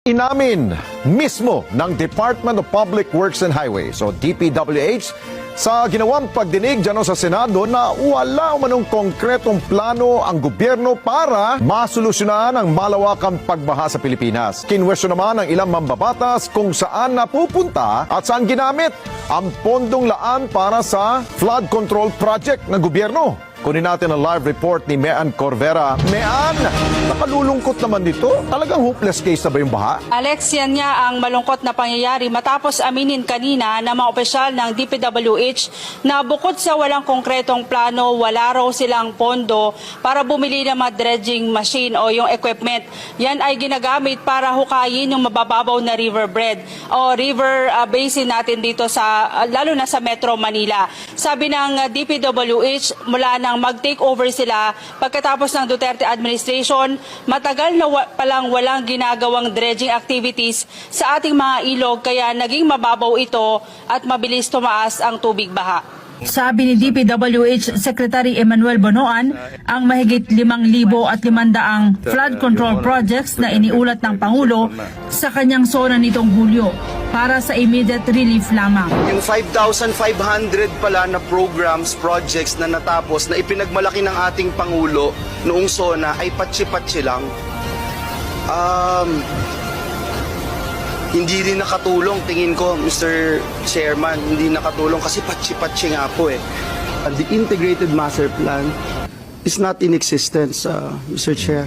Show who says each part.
Speaker 1: Inamin mismo ng Department of Public Works and Highways o DPWH sa ginawang pagdinig dyan sa Senado na wala umanong konkretong plano ang gobyerno para masolusyonan ang malawakang pagbaha sa Pilipinas. Kinwestiyon naman ng ilang mambabatas kung saan napupunta at saan ginamit ang pondong laan para sa flood control project ng gobyerno. Kunin natin ang live report ni Mean Corvera. Mean, nakalulungkot naman dito. Talagang hopeless case na ba yung baha?
Speaker 2: Alex, yan nga ang malungkot na pangyayari matapos aminin kanina ng mga opisyal ng DPWH na bukod sa walang konkretong plano, wala raw silang pondo para bumili ng mga dredging machine o yung equipment. Yan ay ginagamit para hukayin yung mabababaw na riverbed o river basin natin dito sa lalo na sa Metro Manila. Sabi ng DPWH mula nang mag-take over sila pagkatapos ng Duterte administration, matagal na palang walang ginagawang dredging activities sa ating mga ilog kaya naging mababaw ito at mabilis tumaas ang tubig baha. Sabi ni DPWH Secretary Emmanuel Bonoan, ang mahigit 5,500 flood control projects na iniulat ng Pangulo sa kanyang SONA nitong Hulyo para sa immediate relief lamang.
Speaker 3: Yung 5,500 pala na programs, projects na natapos na ipinagmalaki ng ating Pangulo noong SONA ay patsi-patsi lang. Hindi rin nakatulong, tingin ko, Mr. Chairman, hindi nakatulong kasi patsi-patsi nga po eh. The Integrated Master Plan is not in existence, Mr. Chair.